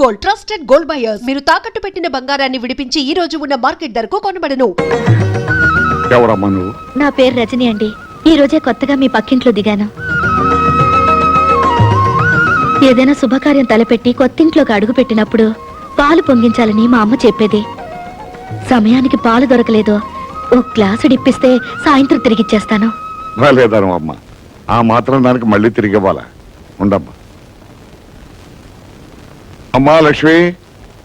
Gold, trusted gold buyers. మీరు తాకట్టు పెట్టిన బంగారాన్ని విడిపించి ఈ రోజు ఉన్న మార్కెట్ ధరకు కొనబడను. ఎవరమ్మా నువ్వు? నా పేరు రజని అండి. ఈ రోజే కొత్తగా మీ పక్కింట్లో దిగాను. ఏదైనా శుభకార్యం తలపెట్టి కొత్తింట్లోకి అడుగు పెట్టినప్పుడు పాలు పొంగించాలని మా అమ్మ చెప్పేది. సమయానికి పాలు దొరకలేదు, ఓ గ్లాసు డిప్పిస్తే సాయంత్రం తిరిగిచ్చేస్తాను. లేదమ్మా, ఆ మాత్రం దానికి మళ్ళీ తిరిగి ఇవ్వాలా? ఉండమ్మా. అమ్మా లక్ష్మి,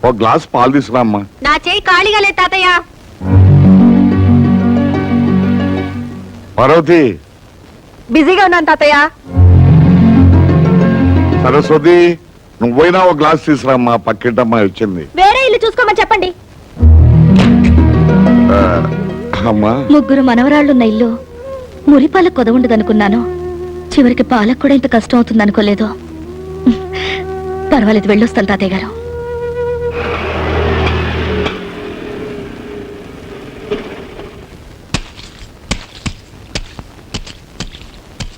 ఓ గ్లాస్ పాలు తీసుకురా అమ్మా. నా చేయి ఖాళీగా లేదు తాతయ్య. పార్వతి, బిజీగా ఉన్నాను తాతయ్య. సరస్వతి, నువ్వైనా ఓ గ్లాస్ తీసుకురామ్మా, పక్కింటమ్మాయి వచ్చింది. వేరే ఇల్లు చూసుకోమని చెప్పండి. అమ్మా, ముగ్గురు మనవరాళ్లున్న ఇల్లు మురిపాలకు కొదవుండదనుకున్నాను. చివరికి పాలకు కూడా ఇంత కష్టం అవుతుంది అనుకోలేదు. పర్వాలేదు, వెళ్ళొస్తాను తాతయ్య గారు.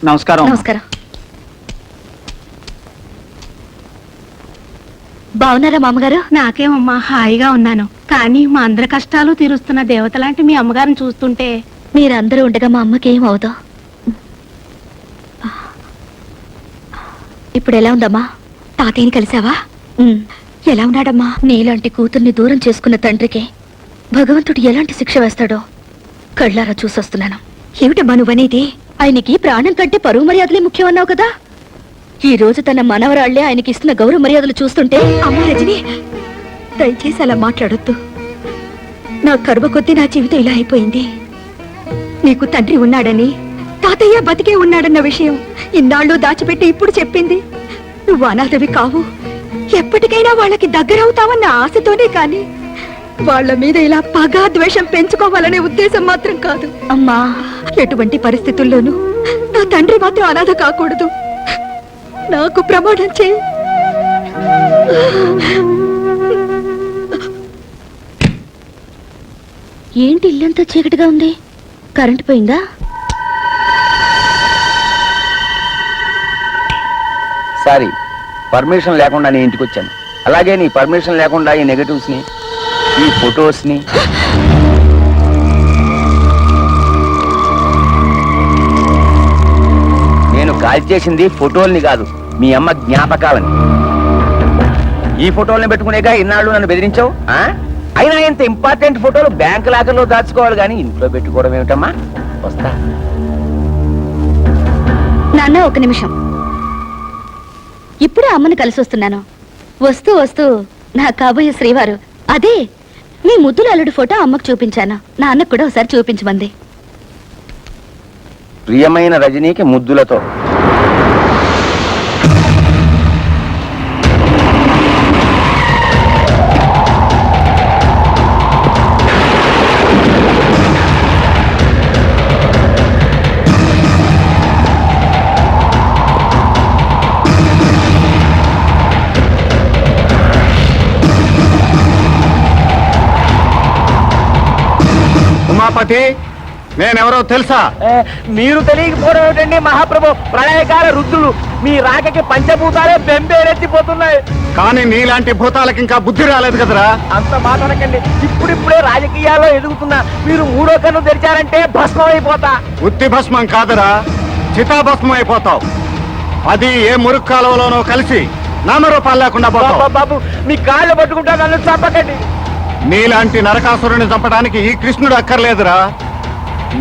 నమస్కారం. నమస్కారం. బాగున్నారా మామగారు? నాకేమమ్మా, హాయిగా ఉన్నాను. కానీ మా అందరి కష్టాలు తీరుస్తున్న దేవత లాంటి మీ అమ్మగారిని చూస్తుంటే. మీరందరూ ఉండగా మా అమ్మకి ఏం అవుదో. ఇప్పుడు ఎలా ఉందమ్మా? తాతయ్యని కలిసావా? ఎలా ఉన్నాడమ్మా? నీలాంటి కూతుర్ని దూరం చేసుకున్న తండ్రికి భగవంతుడు ఎలాంటి శిక్ష వేస్తాడో కళ్ళారా చూసొస్తున్నాను. ఏమిటమ్మా నువ్వనేది? ఆయనకి ప్రాణం కంటే పరువు మర్యాదలే ముఖ్యం అన్నావు కదా. ఈ రోజు తన మనవరాళ్లే ఆయనకి ఇస్తున్న గౌరవ మర్యాదలు చూస్తుంటే. అమ్మ రజని, దయచేసి అలా మాట్లాడొద్దు. నా కరువ కొద్దీ నా జీవితం ఇలా అయిపోయింది. నీకు తండ్రి ఉన్నాడని, తాతయ్య బతికే ఉన్నాడన్న విషయం ఇన్నాళ్ళు దాచిపెట్టి ఇప్పుడు చెప్పింది. నువ్వు అనాథవి కావు, ఎప్పటికైనా వాళ్ళకి దగ్గరవుతావన్న ఆశతోనే కాని వాళ్ళ మీద ఇలా పగా ద్వేషం పెంచుకోవాలనే ఉద్దేశం మాత్రం కాదు. అమ్మా, ఎటువంటి పరిస్థితుల్లోనూ నా తండ్రి మాత్రం అనాథ కాకూడదు. నాకు ప్రమాణం చేయి. ఏంటి ఇల్లంతా చీకటిగా ఉంది? కరెంటు పోయిందా? సారీ, పర్మిషన్ లేకుండా నీ ఇంటికి వచ్చాను. అలాగే నీ పర్మిషన్ లేకుండా ఈ నెగటివ్స్ ని, ఈ ఫొటోస్ ని నేను కాల్ చేసింది ఫోటోల్ని కాదు, మీ అమ్మ జ్ఞాపకాలని. ఈ ఫోటోల్ని పెట్టుకునేగా ఇన్నాళ్ళు నన్ను బెదిరించావు. అయినా ఇంత ఇంపార్టెంట్ ఫోటోలు బ్యాంక్ లాకర్లో దాచుకోవాలి కానీ ఇంట్లో పెట్టుకోవడం ఏమిటమ్మా? వస్తా. నాన్న, ఒక నిమిషం. ఇప్పుడే అమ్మని కలిసి వస్తున్నాను. వస్తూ వస్తూ నా కాబోయే శ్రీవారు, అదే మీ ముద్దుల అల్లుడి ఫోటో అమ్మకు చూపించాను. నాన్నకు కూడా ఒకసారి చూపించమంది. ప్రియమైన రజనీకి ముద్దులతో. ఉమాపతి, నేనెవరో తెలుసా? మీరు తెలియకపోవడం ఏమిటండి మహాప్రభు? ప్రళయకాల రుద్రులు, మీ రాకకి పంచభూతాలే బెంబేరెత్తిపోతున్నాయి. కానీ నీలాంటి భూతాలకి ఇంకా బుద్ధి రాలేదు కదరా. అంత మాటనకండి. ఇప్పుడిప్పుడే రాజకీయాల్లో ఎదుగుతున్నా మీరు మూడో కన్ను తెరిచారంటే భస్మం అయిపోతా. ఉత్తి భస్మం కాదురా, చితాభస్మం అయిపోతావు. అది ఏ మురుగు కాలువలోనో కలిసి నామరూపాలు లేకుండా పోతావు. బాబు, మీ కాళ్ళు పట్టుకుంటా, నన్ను చంపకండి. నీలాంటి నరకాసురుని చంపడానికి ఈ కృష్ణుడు అక్కర్లేదురా,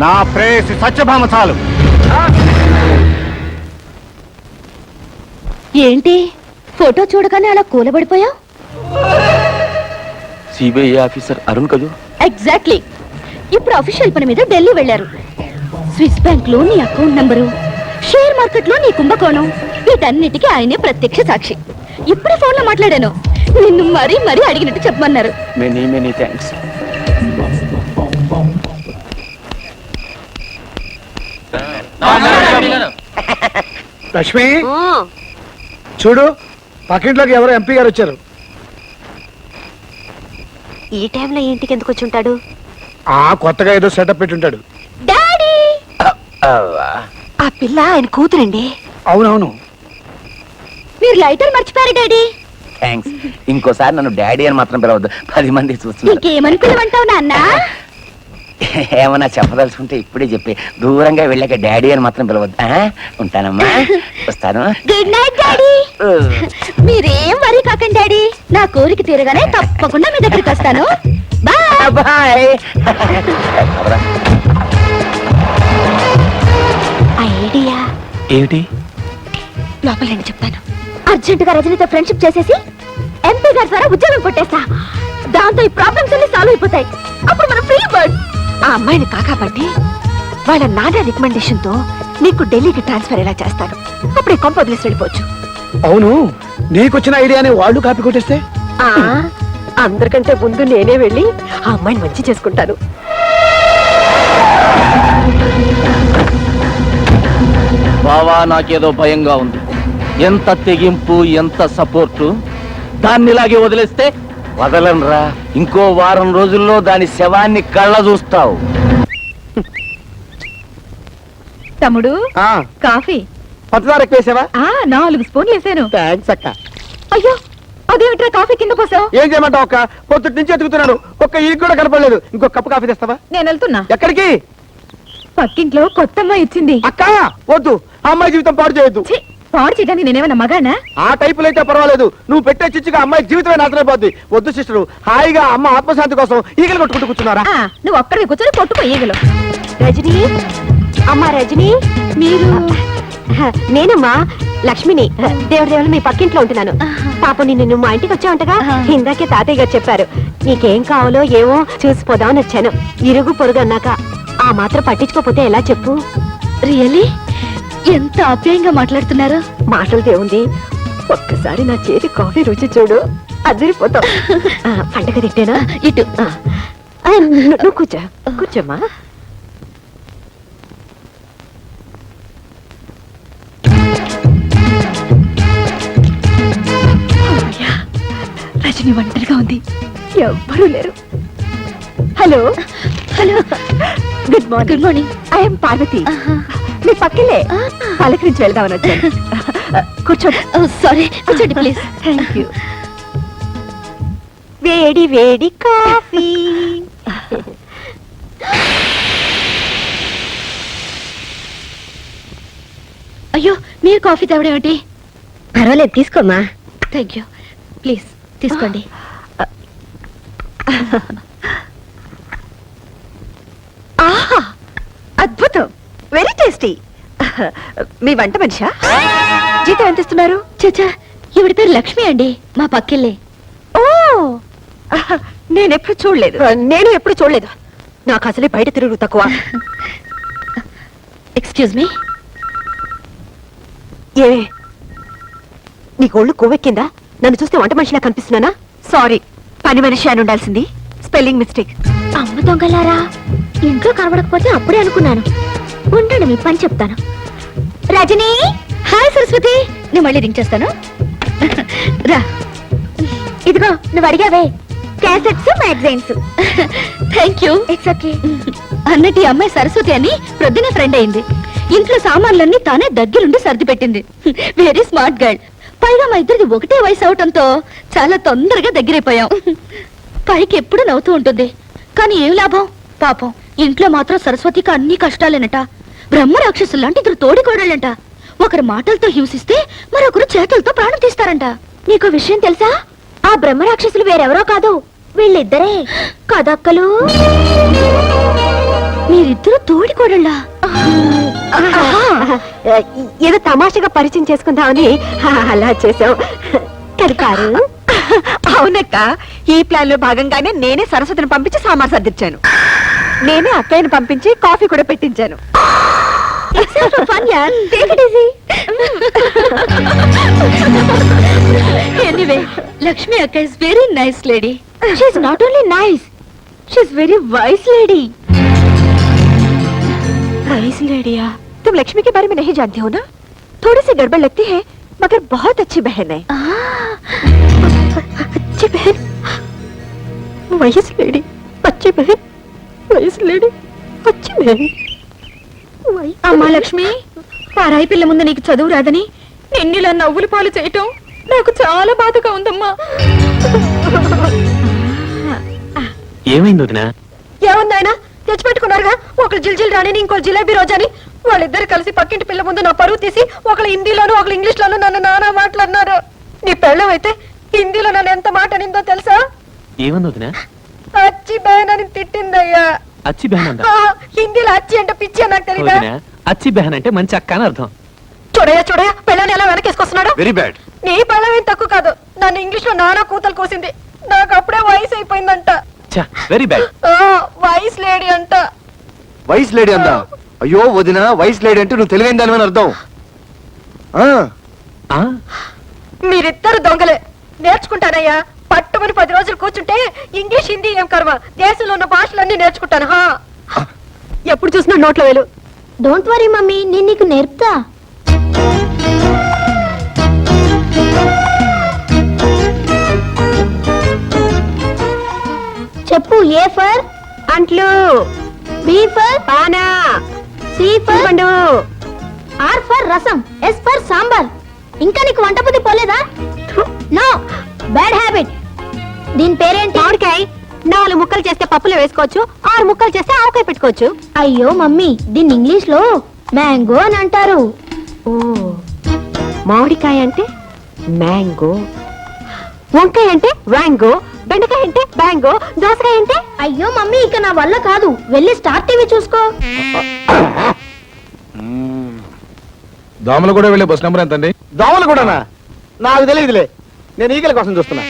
నా ప్రేయసి సత్యభామ చాలు. ఏంటి ఫోటో చూడగానే అలా కూలబడిపోయావు? సిబిఐ ఆఫీసర్ అరుణ్ కదూ? ఎగ్జాక్ట్లీ. ఇప్పుడు అఫీషియల్ పని మీద ఢిల్లీ వెళ్లారు. స్విస్ బ్యాంక్ లో నీ అకౌంట్ నంబరు, షేర్ మార్కెట్ లో నీ కుంభకోణం, వీటన్నిటికీ ఆయనే ప్రత్యక్ష సాక్షి. ఇప్పుడే ఫోన్ లో మాట్లాడాను. నిన్ను మరీ మరీ అడిగినట్టు చెప్పమన్నారు. Many many thanks. లక్ష్మి, చూడు, పక్కింట్లోకి ఎవరో ఎంపీ గారు వచ్చారు. ఈ టైంలో ఇంటికి ఎందుకు వచ్చి ఉంటాడు? కొత్తగా ఏదో సెటప్ పెట్టి ఉంటాడు. డాడీ, ఆ పిల్ల ఆయన కూతురండి. అవునవును. మీరు లైటర్ మర్చిపోయారు డాడీ. థ్యాంక్స్. ఇంకోసారి నన్ను డాడీ అని మాత్రం పిలవద్దు, 10 మంది చూస్తున్నారు. ఇంకేమని పిలవంటావు నాన్న? ఏమన్నా చెప్పదలుచుకుంటే ఇప్పుడే చెప్పి, దూరంగా వెళ్ళాక డాడీ అని మాత్రం పిలవద్దు. ఉంటానమ్మా, వస్తాను. Good night daddy. మీరేం వరి కాకండి డాడీ, నా కోరిక తీరగానే తప్పకుండా మీ దగ్గరికి వస్తాను. Bye bye. ఐడియా ఏమిటి? లోపల రండి చెప్తాను. అర్జెంటుగా రజనీతో ఫ్రెండ్షిప్ చేసేసి ఎంపీ గారి ద్వారా ఉద్యోగం కొట్టేస్తా. దాంతో ఈ ప్రాబ్లమ్స్ అన్ని సాల్వ్ అయిపోతాయి. అప్పుడు మనం ఫ్రీ బర్డ్. ఆ అమ్మాయిని కాకాపట్టి వాళ్ళ నాన్న రికమెండేషన్ తో నీకు ఢిల్లీకి ట్రాన్స్ఫర్ ఎలా చేస్తాను. అప్పుడే కొంప వదిలేసి వెళ్ళిపోవచ్చు. అవును, నీకొచ్చిన ఐడియాని వాళ్ళు కాపీ కొట్టేస్తే? అందరికంటే ముందు నేనే వెళ్ళి ఆ అమ్మాయిని మంచి చేసుకుంటాను. బావా, నాకేదో భయంగా ఉంది. ఎంత తెగింపు, ఎంత సపోర్టు. దాన్ని ఇలాగే వదిలేస్తే వదలనరా, ఇంకో వారం రోజుల్లో దాని శవాన్ని కళ్ళ చూస్తావు. తమ్ముడు ఆ, కాఫీ పంచదార ఎక్కువ వేసావా? 4 స్పూన్లు వేసాను. థ్యాంక్స్ అక్క. అయ్యో అదేమిట్రా కాఫీ కింద పోసావు? ఏం చేయమంటావు అక్క? పొద్దుటి నుంచి ఎత్తుకుతున్నాను, ఒక్క ఈ కూడా కనపడలేదు. ఇంకో కప్పు కాఫీ తెస్తావా? నేను వెళ్తున్నా. ఎక్కడికి? పక్కింట్లో కొత్త అమ్మాయి ఇచ్చింది. అక్క వద్దు, ఆ అమ్మాయి జీవితం పాడు చేయొద్దు. ఛీ, పాడు చేయడానికి నేనేమన్నా మగానా? ఆ టైపులు అయితే పర్వాలేదు, నువ్వు పెట్టే చిచ్చుగా అమ్మాయి జీవితమే నాశనైపోద్ది. వద్దు సిస్టరు, హాయిగా అమ్మ ఆత్మశాంతి కోసం ఈగలు కొట్టుకుంటూ కూర్చున్నారా? నువ్వు ఒక్కడికి కూర్చొని కొట్టుకో ఈగలు. రజనీ, అమ్మా రజనీ, మీరు? నేనమ్మా లక్ష్మిని. దేవుడు మీ పక్కింట్లో ఉంటున్నాను. పాప నిన్ను మా ఇంటికి వచ్చావుంటగా, ఇందాకే తాతయ్య గారు చెప్పారు. నీకేం కావాలో ఏమో చూసిపోదామని వచ్చాను. ఇరుగు పొరుగు అన్నాక ఆ మాత్రం పట్టించుకోపోతే ఎలా చెప్పు? రియల్లీ ఎంత ఆప్యాయంగా మాట్లాడుతున్నారు. మాటలదే ఉంది, ఒక్కసారి నా చేతి కాఫీ రుచి చూడు, అదిరిపోతావు. పండగ తిట్టేనా? ఇటు నువ్వు కూర్చో, కూర్చోమ్మా. రజని ఒంటరిగా ఉంది, ఎవ్వరూ లేరు. Hello hello, good morning. Good morning. I'm Parvati. మీ పక్కలే పలకరించి వెళ్దామని వచ్చాను. కూర్చోండి. సారీ, కూర్చోండి ప్లీజ్. Thank you. వేడి వేడి కాఫీ. అయ్యో, మీరు కాఫీ తాగడం ఏమిటి? పర్వాలేదు, తీసుకోమ్మా. Thank you. ప్లీజ్ తీసుకోండి. ఆహా, అద్భుతం, వెరీ టేస్టీ. మీ వంట మనిషా? జీతం ఎంత ఇస్తున్నారు? చచ్చా, ఈవిడ పేరు లక్ష్మి అండి, మా పక్కిల్లే. ఓ, నేనెప్పుడు చూడలేదు. నేను ఎప్పుడు చూడలేదు. నాకు అసలే బయట తిరుగు తక్కువ. Excuse me. ఏమే, నీకు ఒళ్ళు కొవ్వెక్కిందా? నన్ను చూస్తే వంట మనిషిలా కనిపిస్తున్నానా? సారీ, పని మనిషి అని ఉండాల్సింది, స్పెల్లింగ్ మిస్టేక్. అమ్మ దొంగలారా, ఇంట్లో కనబడకపోతే అప్పుడే అనుకున్నాను. ఉండండి, మీ పని చెప్తాను. రజనీ. హాయ్ సరస్వతి, నేను మళ్ళీ రింగ్ చేస్తాను. రా, ఇదిగో నువ్వు అడిగావే, cassettes magazines. Thank you. It's okay. అన్నట్టు ఈ అమ్మాయి సరస్వతి అని ప్రొద్దున ఫ్రెండ్ అయింది. ఇంట్లో సామాన్లన్నీ తానే దగ్గరుండి సర్ది పెట్టింది. Very smart girl. పైగా మా ఇద్దరిది ఒకటే వయసు అవటంతో చాలా తొందరగా దగ్గరైపోయాం. పైకి ఎప్పుడు నవ్వుతూ ఉంటుంది, కానీ ఏం లాభం పాపం. ఇంట్లో మాత్రం సరస్వతికి అన్ని కష్టాలేనట. బ్రహ్మ రాక్షసులు లాంటి ఇద్దరు తోడికోడళ్ళంట. ఒకరు మాటలతో హింసిస్తే మరొకరు చేతులతో ప్రాణం తీస్తారంట. నీకు విషయం తెలుసా? ఆ బ్రహ్మ రాక్షసులు వేరెవరో కాదు, వీళ్ళిద్దరే కదక్కలు. మీరిద్దరు తోడికోడళ్ళా? ఏదో తమాషగా పరిచయం చేసుకుందామని అలా చేసాం. కలిపారు. అవునక్క, ఈ ప్లాన్ లో భాగంగానే నేనే సరస్వతిని పంపించి సామాన్ సర్దిచ్చాను. నేనే అక్కయ్యను పంపించి కాఫీ కూడా పెట్టించాను. Anyway, Lakshmi akka is very nice lady. She is not only nice, she is very wise lady. Wise लेडिया, तुम लक्ष्मी के बारे में नहीं जानती हो ना? थोड़ी सी गड़बड़ लगती है, मगर बहुत अच्छी बहन है. अच्छी बहन, वाइस लेडी, अच्छी बहन, वाइस लेडी, अच्छी बहन. అమ్మా లక్ష్మి, పారాయి పిల్ల ముందు నీకు చదువు రాదని నిన్నిలా నవ్వులు పాలు చేయటం నాకు చాలా బాధగా ఉందమ్మా. ఏమైంది వదినా? ఏముందాయన తెచ్చిపెట్టుకున్నారుగా, ఒకరు జిల్జిల్ రాణిని ఇంకో జిలేబీ రోజాని. వాళ్ళిద్దరు కలిసి పక్కింటి పిల్ల ముందు నా పరువు తీసి ఒకళ్ళు హిందీలోను ఒకళ్ళు ఇంగ్లీష్ లోను నన్ను నానా మాట్లాడినారు. నీ పెళ్ళం అయితే హిందీలో నన్ను ఎంత మాట అనిందో తెలుసా? ఏమంది వదినా? అచ్చి బహన్ అని తిట్టిందయ్యా. అచ్చి బెహన్ అంట. హిందీలో అచ్చి అంటే పిచ్చి నాకు తెలియదా? వదినా, అచ్చి బెహన్ అంటే మంచి అక్క అని అర్థం. చూడయా పెళ్ళని ఎలా వెనకేసుకొస్తున్నాడు. Very bad. నీ పెళ్ళం ఏం తక్కువ కాదు, నన్ను ఇంగ్లీష్ లో నానా కూతలు కోసింది. నాకు అప్పుడే వయసు అయిపోయిందంట. Very bad. వయసు లేడీ అంట. వైస్ లేడీ అందా? అయ్యో వదిన, వైస్ లేడీ అంటే నువ్వు తెలివైన దాని అర్థం. మీరిద్దరు దొంగలే. నేర్చుకుంటానయ్యా, పట్టుమని 10 రోజులు కూర్చుంటే ఇంగ్లీష్ హిందీ ఏం కర్మ, దేశంలో ఉన్న భాషలన్నీ నేర్చుకుంటాను. ఎప్పుడు చూసినా నోట్లో వేలు. డోంట్ వరీ మమ్మీ, నేను నీకు నేర్పుతా. చెప్పు. ఏ ఫర్ అంట్లు, బి ఫర్ పానా, సి ఫర్ పండు, ఆర్ ఫర్ రసం, ఎస్ ఫర్ సాంబార్. ఇంకా నీకు వంట బుద్ధి పోలేదా? No, bad habit. దీని పేరేంటి? మామిడికాయ. 4 ముక్కలు చేస్తే పప్పులో వేసుకోవచ్చు, 6 ముక్కలు చేస్తే ఆవకాయ పెట్టుకోవచ్చు. అయ్యో మమ్మీ, దీన్ని ఇంగ్లీష్ లో మ్యాంగో అని అంటారు. ఓ, మామిడికాయ అంటే మ్యాంగో, వంకాయ అంటే వ్యాంగో, బెండకాయ అంటే బ్యాంగో, దోసకాయ అంటే. అయ్యో మమ్మీ, ఇక నా వల్ల కాదు, వెళ్ళి స్టార్ టీవీ చూసుకో. దోమలు కూడా వెళ్ళే బస్ నెంబర్ ఎంతండి? దోమలు కూడానా? నాకు తెలియదులే, నేను ఈగల కోసం చూస్తున్నా.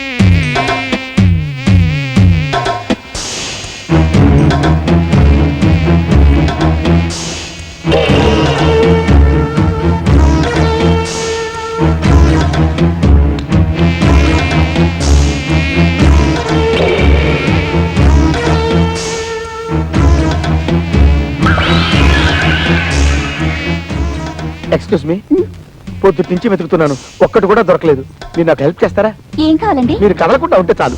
ఎక్స్క్యూజ్ మీ, పొద్దుటి నుంచి వెతుకుతున్నాను, ఒక్కటి కూడా దొరకలేదు. మీరు నాకు హెల్ప్ చేస్తారా? ఏం కావాలండి? మీరు కదలకుండా ఉంటే చాలు.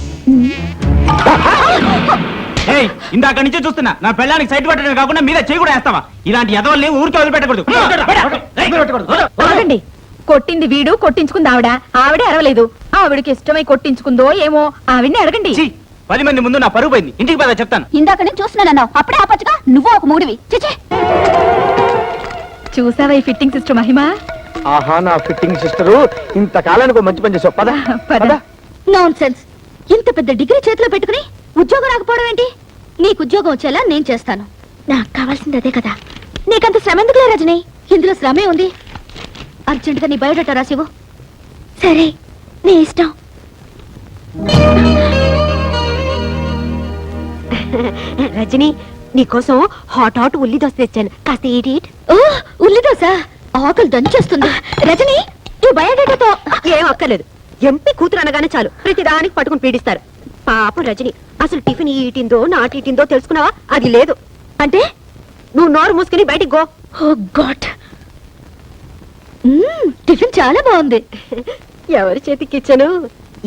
ఇందాక నుంచే చూస్తున్నా, నా పెళ్ళానికి సైట్ పట్టడం కాకుండా మీద చేయి కూడా వేస్తావా? ఇలాంటి ఎదవల్ని ఊరికే వదిలిపెట్టకూడదు. ఆగండి. కొట్టింది వీడు, కొట్టించుకుంది ఆవిడ. ఆవిడే అరవలేదు. ఆవిడకి ఇష్టమై కొట్టించుకుందో ఏమో, ఆవిడ్ని అడగండి. 10 మంది ముందు నా పరుగు పోయింది. ఇంటికి పద చెప్తాను. ఇందాక నేను చూస్తున్నానన్నావు, అప్పుడే ఆపచ్చుగా. నువ్వు ఒక మూడివి. చిచే, చూసావా ఈ ఫిట్టింగ్ సిస్టర్ మహిమ? ఆహా, నా ఫిట్టింగ్ సిస్టరు, ఇంతకాలానికి ఒక మంచి పని చేసావు. పద పద. Non sense. ఇంత పెద్ద డిగ్రీ చేతిలో పెట్టుకుని ఉద్యోగం రాకపోవడం ఏంటి? నీకు ఉద్యోగం వచ్చేలా నేను చేస్తాను. నాకు కావాల్సింది అదే కదా. నీకంత శ్రమ ఎందుకులే రజని, ఇందులో శ్రమే ఉంది. అర్జెంటుగా నీ బయోడేటా రాసివ్వు. సరే, నీ ఇష్టం. రజని, నీకోసం హాట్ ఉల్లి దోశ తెచ్చాను, కాస్త ఈట్. ఓ, ఉల్లి దోశ ఆకలి దంచేస్తుంది. రజని, ఈ బయోడేటాతో ఏం అక్కర్లేదు. ఎంపీ కూతురు అనగానే చాలు ప్రతిదానికి పట్టుకుని పీడిస్తారు. పాపం రజని, అసలు టిఫిన్ ఈటిందో నాటిందో తెలుసుకున్నావా? అది లేదు. అంటే నువ్వు నోరు మూసుకుని బయటికి గో. ఓ గాడ్, టిఫిన్ చాలా బాగుంది. ఎవరి చేతికి ఇచ్చాను?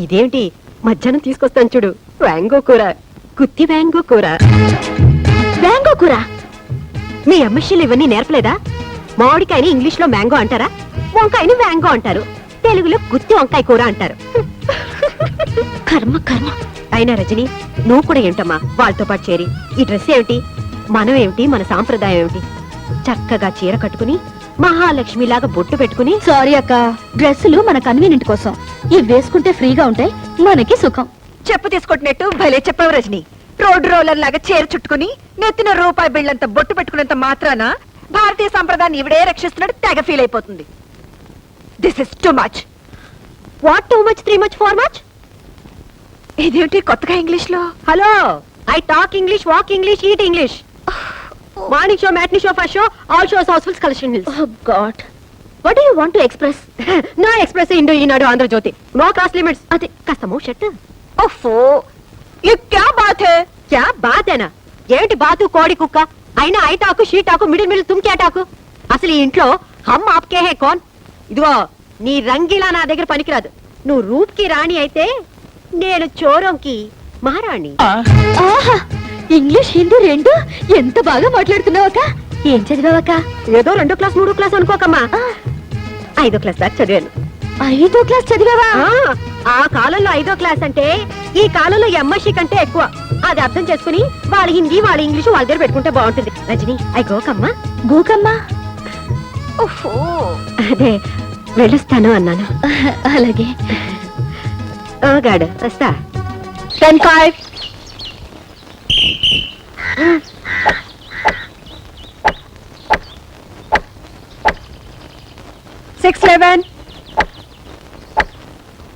ఇదేమిటి, మధ్యాహ్నం తీసుకొస్తాను చూడు, వ్యాంగో కూర, గుత్తి వ్యాంగో కూర. మ్యాంగో కూర? మీ అమ్మశీలు ఇవన్నీ నేర్పలేదా? మామిడికాయని ఇంగ్లీష్ లో మ్యాంగో అంటారా? వంకాయని వ్యాంగో అంటారు, తెలుగులో గుత్తి వంకాయ కూర అంటారు. కర్మ కర్మ. అయినా రజని, నువ్వు కూడా ఏంటమ్మా వాళ్ళతో పాటు చేరి? ఈ డ్రెస్ ఏమిటి, మనం ఏమిటి, మన సాంప్రదాయం ఏమిటి? చక్కగా చీర కట్టుకుని మహాలక్ష్మిలాగా బొట్టు పెట్టుకుని. సారీ అక్క, డ్రెస్సులు మన కన్వీనియంట్ కోసం. ఇవి వేసుకుంటే ఫ్రీగా ఉంటాయి, మనకి సుఖం. చెప్పు తీసుకొట్టినట్టు భలే చెప్పావు రజని. రోడ్డు రోలర్ లాగా చీర చుట్టుకుని నెత్తిన రూపాయి బిళ్ళంత బొట్టు పెట్టుకున్నంత మాత్రాన భారతీయ సంప్రదాయాన్ని ఇవిడే రక్షిస్తున్నాడు తెగ ఫీల్ అయిపోతుంది. This is too much. What too much, 3 much, 4 much? ఇదేంటి కొత్తగా ఇంగ్లీష్ లో? Hello, I talk English, walk English, eat English. Morning show, matinee show, first show, all shows, housefuls, collection hills. Oh god, what do you want to express? No express, ఇండో, Eenadu, Andhrajyothi, no cross limits. అదే కాస్త మూ shirt. ఓఫో, ये क्या बात है? क्या बात है ना? ఏమిటి బాతు, కోడి కుక్క అయినా ఐటాకు షీటాకు మిడిల్ మిడిల్ తుమ్కి అటాకు. అసలు ఈ ఇంట్లో హమ్ ఆప్కే హే కౌన్? ఇదిగో, నీ రంగిలా నా దగ్గర పనికిరాదు. నువ్వు రూప్ కి రాణి అయితే నేను చోరంకి మహారాణి. ఆహా, ఇంగ్లీష్ హిందీ రెండు ఎంత బాగా మాట్లాడుతున్నావక్క. ఏం చదివావక్క? ఏదో 2వ క్లాస్ 3వ క్లాస్ అనుకోకమ్మా, 5వ క్లాస్ దాకా చదివాను. 5వ క్లాస్ చదివావా? ఆ కాలంలో 5వ క్లాస్ అంటే ఈ కాలంలో ఎంఎస్సీ కంటే ఎక్కువ. అది అర్థం చేసుకుని వాళ్ళ హిందీ వాళ్ళ ఇంగ్లీషు వాళ్ళ దగ్గర పెట్టుకుంటే బాగుంటుంది. రజని ఐ గోకమ్మా. గోకమ్మా? అదే వెళ్ళొస్తాను అన్నాను. అలాగే. ఓ గాడు వస్తా. 10-5.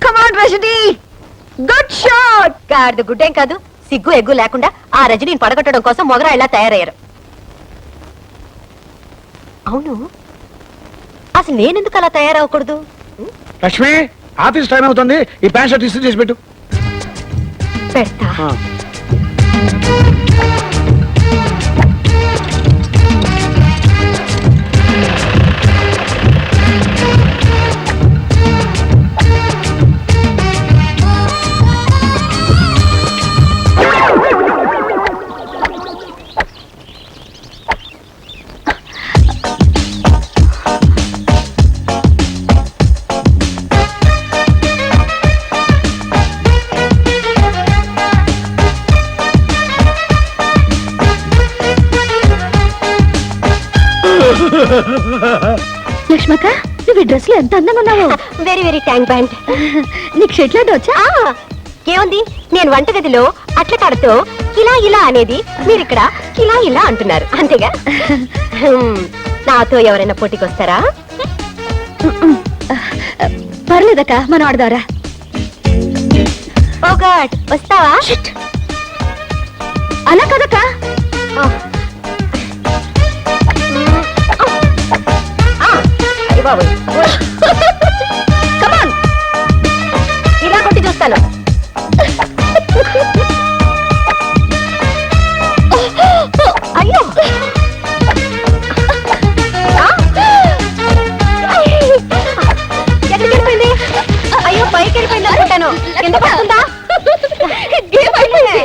కమాన్ రజని, గుడ్ షాట్. గాడిద గుడ్డేం కాదు, సిగ్గు ఎగ్గు లేకుండా ఆ రజనీని పడగొట్టడం కోసం మొగరా ఇలా తయారయ్యారు. అవును, అసలు నేనెందుకు అలా తయారవ్వకూడదు? లక్ష్మి, ఆఫీస్ టైం అవుతుంది. ఈ ప్యాంట్ షర్ట్ ఇస్త్రీ చేసి పెట్టు. పెడతా. లక్ష్మక్క, నువ్వు ఈ డ్రెస్ లో ఎంత అందంగా ఉన్నావు. Very very thank band. నీకు షెట్లాంటి వచ్చా? ఏముంది, నేను వంటగదిలో అట్ల కాడతో ఇలా ఇలా అనేది మీరు ఇక్కడ ఇలా ఇలా అంటున్నారు, అంతేగా? నాతో ఎవరైనా పోటీకి వస్తారా? పర్లేదక్క, మనం ఆడదారా. ఓ గాడ్, వస్తావా? అలా కదక్క. కమాన్, ఇలా కొట్టి చూస్తాను. అయ్యో, ఎక్కడికి వెళ్ళిపోయింది? అయ్యో, పైకి వెళ్ళిపోయింది అనుకుంటాను. ఎంత పడుతుందా? గేమ్ అయిపోయింది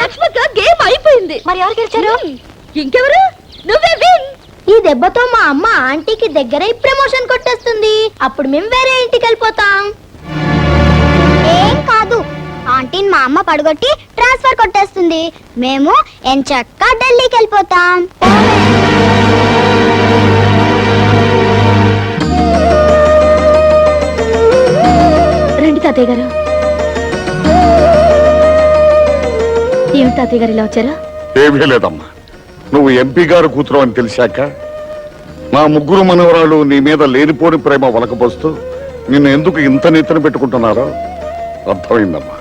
లక్ష్మక్క, గేమ్ అయిపోయింది. మరి ఎవరు గెలిచారు? ఇంకెవరు? నువ్వే విన్. ఈ దెబ్బతో మా అమ్మ ఆంటీకి దగ్గర ప్రమోషన్ కొట్టేస్తుంది. అప్పుడు మేము వేరే ఇంటికి వెళ్ళిపోతాం. ఏం కాదు, ఆంటీని మా అమ్మ పడగొట్టి ట్రాన్స్ఫర్ కొట్టేస్తుంది. మేము ఎంచక్కా ఢిల్లీకి వెళ్ళిపోతాం. రండి తాతయ్య గారు. ఏమిటి తాతయ్య గారు ఇలా వచ్చారు? ఏమీ లేదమ్మా, నువ్వు ఎంపీ గారు కూతురు అని తెలిసాక మా ముగ్గురు మనవరాలు నీ మీద లేనిపోని ప్రేమ వలకపోస్తూ నిన్ను ఎందుకు ఇంత నెత్తిన పెట్టుకుంటున్నారో అర్థమైందమ్మా.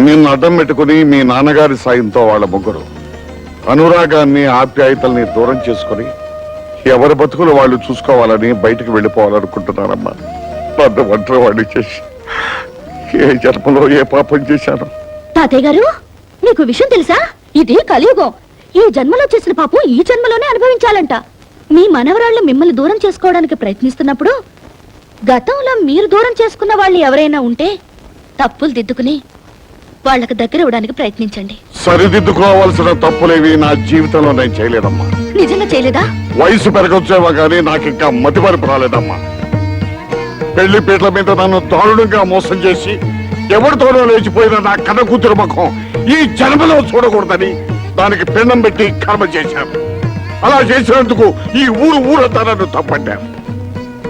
నిన్ను అడ్డం పెట్టుకుని మీ నాన్నగారి సాయంతో వాళ్ళ ముగ్గురు అనురాగాన్ని ఆప్యాయతల్ని దూరం చేసుకుని ఎవరి బతుకులు వాళ్ళు చూసుకోవాలని బయటకు వెళ్ళిపోవాలనుకుంటున్నారమ్మా. నన్ను ఒంటరి వాడిని చేసి ఏ జన్మలో ఏ పాపం చేశాను. తాతయ్య గారు, నీకు విషయం తెలుసా? ఇది కలియుగం. ఈ జన్మలో చేసిన పాపం ఈ జన్మలోనే అనుభవించాలంట. మీ మనవరాళ్ళు మిమ్మల్ని దూరం చేసుకోవడానికి ప్రయత్నిస్తున్నప్పుడు గతంలో మీరు దూరం చేసుకున్న వాళ్ళు ఎవరైనా ఉంటే తప్పులు దిద్దుకుని వాళ్ళకి దగ్గర ఇవ్వడానికి ప్రయత్నించండి. సరిదిద్దుకోవాల్సిన తప్పులేవి నా జీవితంలో నేను చేయలేదమ్మా. నిజంగా చేయలేదా? వయసు పెరగొచ్చేవా కానీ నాకు ఇంకా మతిమరుపు రాలేదమ్మా. పెళ్లి పీటల మీద నన్ను దారుణంగా మోసం చేసి ఎవరితోనో లేచిపోయిన నా కన్న కూతురు ముఖం ఈ జన్మలో చూడకూడదని దానికి పిండం పెట్టి కర్మ చేశాను. అలా చేసినందుకు ఈ ఊరంతా నన్ను తప్పట్టాను.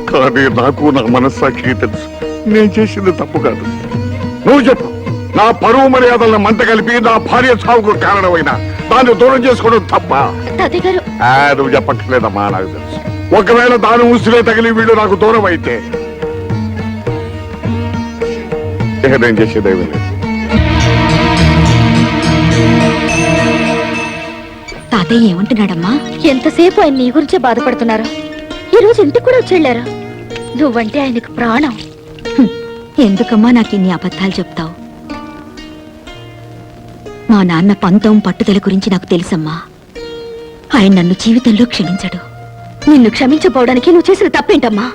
కానీ నాకు నా మనస్సాక్షికి తెలుసు నేను చేసింది తప్పు కాదు. నువ్వు చెప్పు, నా పరువు మర్యాదలను మంట కలిపి నా భార్య చావుకు కారణమైన దాన్ని దూరం చేసుకోవడం తప్ప? తాతయ్య గారు, నువ్వు చెప్పక్కర్లేదమ్మా, నాకు తెలుసు. ఒకవేళ దాని ఉసిరే తగిలి వీడు నాకు దూరం అయితే ఇక నేను చేసేదేమీ లేదు. తాతయ్య ఏమంటున్నాడమ్మా? ఎంతసేపు ఆయన నీ గురించే బాధపడుతున్నారు. ఈ రోజు ఇంటికి కూడా వచ్చేళ్ళారు. నువ్వంటే ఆయనకు ప్రాణం. ఎందుకమ్మా నాకు ఇన్ని అబద్ధాలు చెప్తావు? మా నాన్న పంతం పట్టుదల గురించి నాకు తెలుసమ్మా. ఆయన నన్ను జీవితంలో క్షమించడు. నిన్ను క్షమించపోవడానికి నువ్వు చేసిన తప్పేంటమ్మా?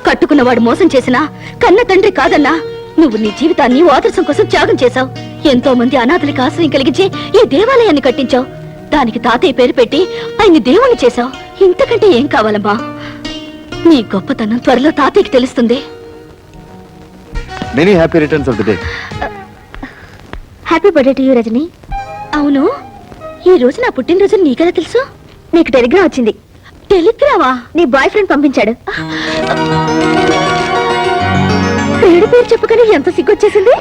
కట్టుకున్నవాడు మోసం చేసినా కన్న తండ్రి కాదన్నా నువ్వు నీ జీవితాన్ని ఆదర్శం కోసం త్యాగం చేశావు. ఎంతో మంది అనాథలకు ఆశ్రయం కలిగించి ఈ దేవాలయాన్ని కట్టించావు. దానికి తాతయ్య పేరు పెట్టి ఆయన్ని దేవుణ్ణి చేశావు. ఇంతకంటే ఏం కావాలమ్మా? నీ గొప్పతనం త్వరలో తాతయ్యకి తెలుస్తుంది. Many happy returns of the day. Happy birthday to you Rajini. అవును, ఈ రోజు నా పుట్టినరోజు నీకెలా తెలుసు? నీకు టెలిగ్రామ్ వచ్చింది. టెలిగ్రామా? నీ బాయ్ ఫ్రెండ్ పంపించాడు. పేరు చెప్పగానే ఎంత సిగ్గొచ్చేసింది.